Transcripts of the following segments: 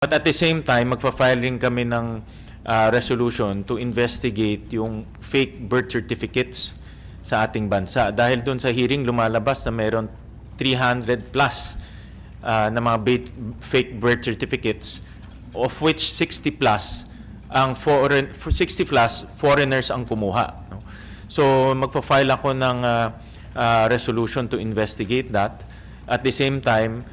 But at the same time, magpa-file rin kami ng resolution to investigate yung fake birth certificates sa ating bansa. Dahil doon sa hearing, lumalabas na mayroon 300 plus na mga fake birth certificates, of which 60 plus foreigners ang kumuha. No? So magpa-file ako ng resolution to investigate that. At the same time,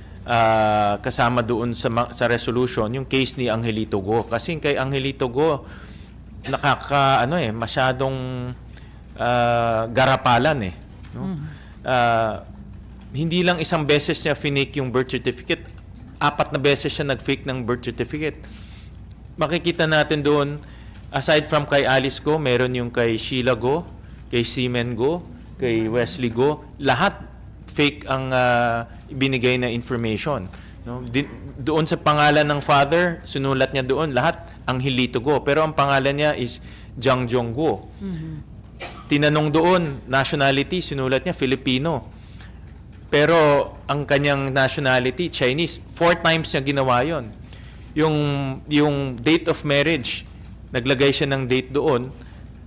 kasama doon sa resolution yung case ni Angelito Go. Kasi kay Angelito Go, masyadong garapalan eh. No? Hindi lang isang beses niya finake yung birth certificate, 4 na beses siya nag-fake ng birth certificate. Makikita natin doon, aside from kay Alice Go, meron yung kay Sheila Go, kay Seaman Go, kay Wesley Go, lahat fake ang ibinigay na information. No? Doon sa pangalan ng father, sinulat niya doon, lahat Angelito Go. Pero ang pangalan niya is Jiang Jong Go. Tinanong doon, nationality, sinulat niya Filipino. Pero ang kanyang nationality, Chinese. 4 times niya ginawa yon. Yung date of marriage, naglagay siya ng date doon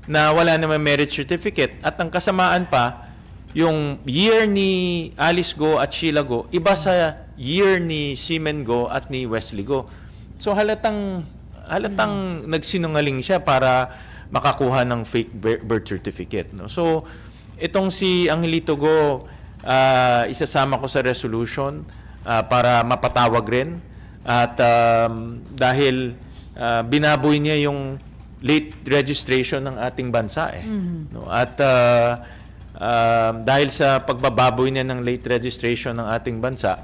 na wala naman marriage certificate. At ang kasamaan pa, yung year ni Alice Go at Sheila Go, iba sa year ni Seaman Go at ni Wesley Go. So halatang nagsinungaling siya para makakuha ng fake birth certificate. No? So itong si Angelito Go, isasama ko sa resolution para mapatawag rin. At dahil binaboy niya yung late registration ng ating bansa eh. No? At dahil sa pagbababoy niya ng late registration ng ating bansa,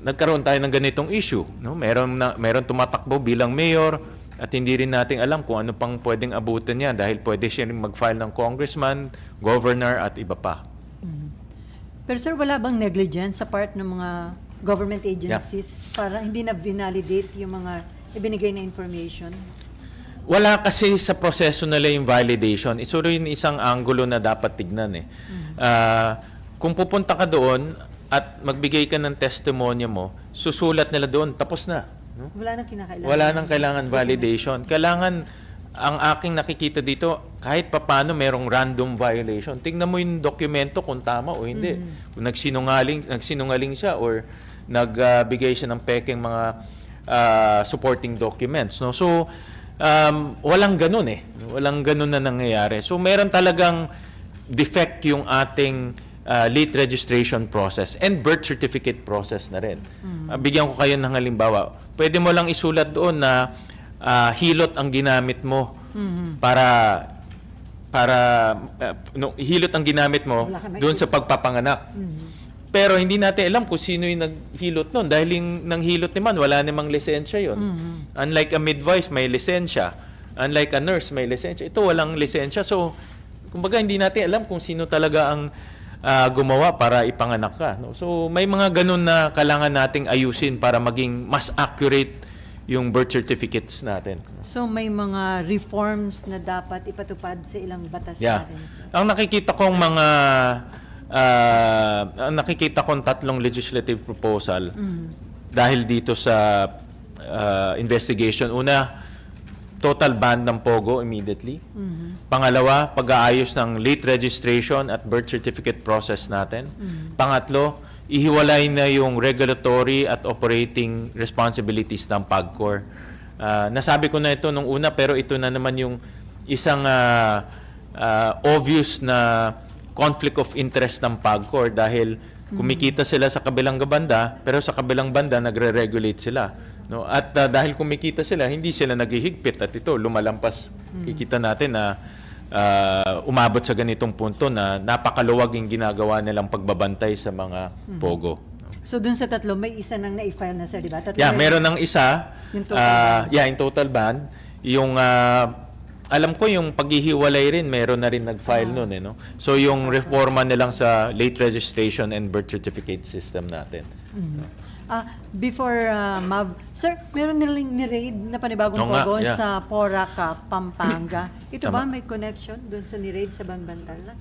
nagkaroon tayo ng ganitong issue. No? Meron tumatakbo bilang mayor at hindi rin natin alam kung ano pang pwedeng abutin niya dahil pwede siya rin mag-file ng congressman, governor at iba pa. Pero sir, wala bang negligence sa part ng mga government agencies para hindi na validate yung mga ibinigay na information? Wala kasi sa proseso nila yung validation. Ito rin isang angulo na dapat tignan eh. Kung pupunta ka doon at magbigay ka ng testimonya mo, susulat nila doon, tapos na. No? Wala nang kinakailangan. Wala nang kailangan validation. Kailangan, ang aking nakikita dito, kahit papano merong random violation. Tingnan mo yung dokumento kung tama o hindi. Kung nagsinungaling siya or nagbigay siya ng peking mga supporting documents. No? So, walang ganun eh. Walang ganun na nangyayari. So, meron talagang defect yung ating late registration process and birth certificate process na rin. Bigyan ko kayo ng halimbawa. Pwede mo lang isulat doon na hilot ang ginamit mo hilot ang ginamit mo doon sa pagpapanganak. Pero hindi natin alam kung sino yung naghilot nun dahil yung nanghilot naman, wala namang lisensya yun. Unlike a midwife, may lisensya. Unlike a nurse, may lisensya. Ito, walang lisensya. So, kumbaga, hindi natin alam kung sino talaga ang gumawa para ipanganak ka. No? So, may mga ganun na kailangan nating ayusin para maging mas accurate yung birth certificates natin. So, may mga reforms na dapat ipatupad sa ilang batas natin? Sir? Ang nakikita kong mga nakikita kong 3 legislative proposal dahil dito sa investigation. Una, total ban ng POGO immediately. Pangalawa, pag-aayos ng late registration at birth certificate process natin. Pangatlo, ihiwalay na yung regulatory at operating responsibilities ng PAGCOR. Nasabi ko na ito nung una pero ito na naman yung isang obvious na conflict of interest ng PAGCOR dahil kumikita sila sa kabilang banda pero sa kabilang banda nagre-regulate sila. No? At dahil kumikita sila, hindi sila naghihigpit at ito lumalampas. Kikita natin na umabot sa ganitong punto na napakaluwag yung ginagawa nilang pagbabantay sa mga POGO. So dun sa 3, may isa nang na-file na sir, di ba? Meron ng isa. Yung total ban. Yung total ban. Yung alam ko yung paghihiwalay rin, meron na rin nag-file nun. No? So yung reforma nilang sa late registration and birth certificate system natin. Before Mav, sir, meron nilang ni-raid na panibagong POGO sa Porac, Pampanga. Ito ba may connection doon sa ni-raid sa Banbantal?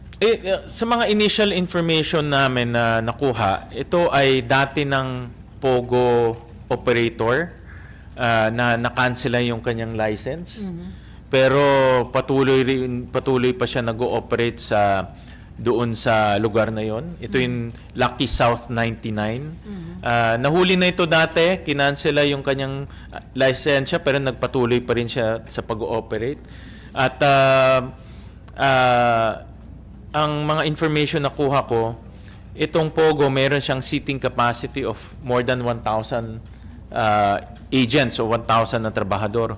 Sa mga initial information namin na nakuha, ito ay dati ng POGO operator na na-cancel yung kanyang license. Pero patuloy pa siya nag-ooperate doon sa lugar na yon. Ito yung Lucky South 99. Nahuli na ito dati, kinansela yung kanyang lisensya pero nagpatuloy pa rin siya sa pag-ooperate. At ang mga information na kuha ko, itong Pogo meron siyang seating capacity of more than 1,000 agents o 1,000 na trabahador.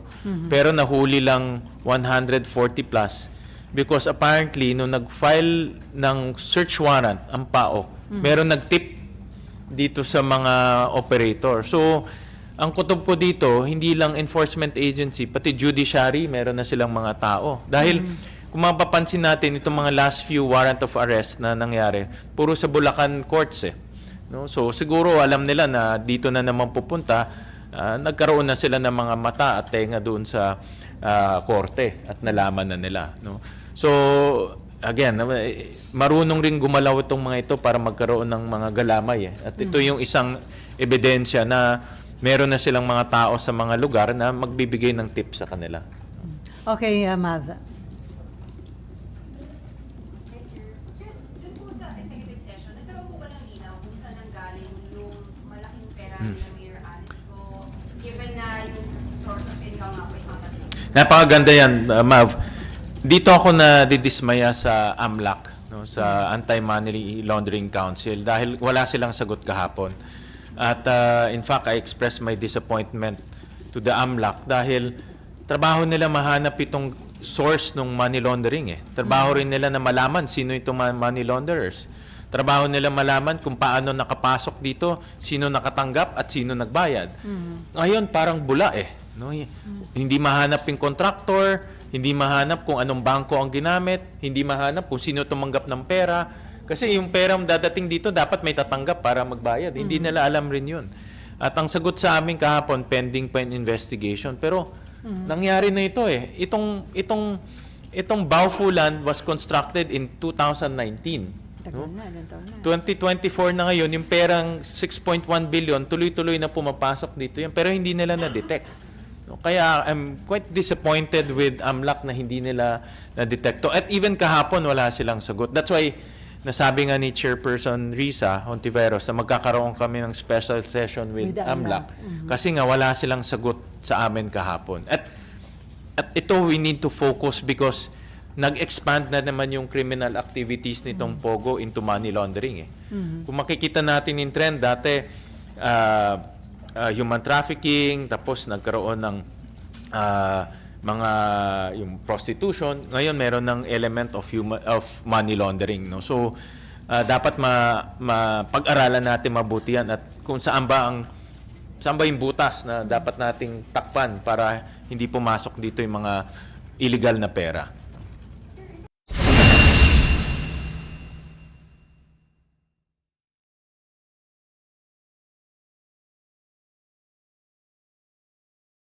Pero nahuli lang 140 plus because apparently nung nag-file ng search warrant ang PAOK, meron nag-tip dito sa mga operator. So, ang kutob ko dito, hindi lang enforcement agency, pati judiciary, meron na silang mga tao. Dahil kung mapapansin natin, itong mga last few warrant of arrest na nangyari, puro sa Bulacan courts eh. No? So siguro alam nila na dito na naman pupunta, nagkaroon na sila ng mga mata at tenga doon sa korte at nalaman na nila. No? So again, marunong rin gumalaw itong mga ito para magkaroon ng mga galamay. At ito yung isang ebidensya na meron na silang mga tao sa mga lugar na magbibigay ng tip sa kanila. Okay, Mav. Dun po sa executive session, nagkaroon po ba ng linaw kung saan nanggaling yung malaking pera ni Mayor Alice po, given na yung source of income nga po isang tabi? Napakaganda yan, Mav. Dito ako na didismaya sa AMLAC, no, sa Anti-Money Laundering Council, dahil wala silang sagot kahapon. At in fact, I expressed my disappointment to the AMLAC dahil trabaho nila mahanap itong source ng money laundering. Trabaho rin nila na malaman sino itong money launderers. Trabaho nila malaman kung paano nakapasok dito, sino nakatanggap at sino nagbayad. Ngayon, parang bula no? Hindi mahanap yung contractor, hindi mahanap kung anong bangko ang ginamit, hindi mahanap kung sino tumanggap ng pera. Kasi yung pera dadating dito, dapat may tatanggap para magbayad. Hindi nila alam rin yun. At ang sagot sa amin kahapon, pending pa yung investigation. Pero nangyari na ito Itong Baofu land was constructed in 2019. Tagal na, ilang taon na. 2024 na ngayon, yung perang 6.1 billion, tuloy-tuloy na pumapasok dito yan. Pero hindi nila na-detect. No? Kaya I'm quite disappointed with AMLAC na hindi nila na-detect. At even kahapon, wala silang sagot. That's why, nasabi nga ni Chairperson Risa Hontiveros na magkakaroon kami ng special session with AMLAC. Kasi nga wala silang sagot sa amin kahapon. At ito we need to focus because nag-expand na naman yung criminal activities nitong Pogo into money laundering. Kung makikita natin yung trend, dati human trafficking, tapos nagkaroon ng mga yung prostitution. Ngayon meron ng element of money laundering, no. So dapat pag-aralan natin mabuti yan at kung saan ba yung butas na dapat nating takpan para hindi pumasok dito yung mga illegal na pera.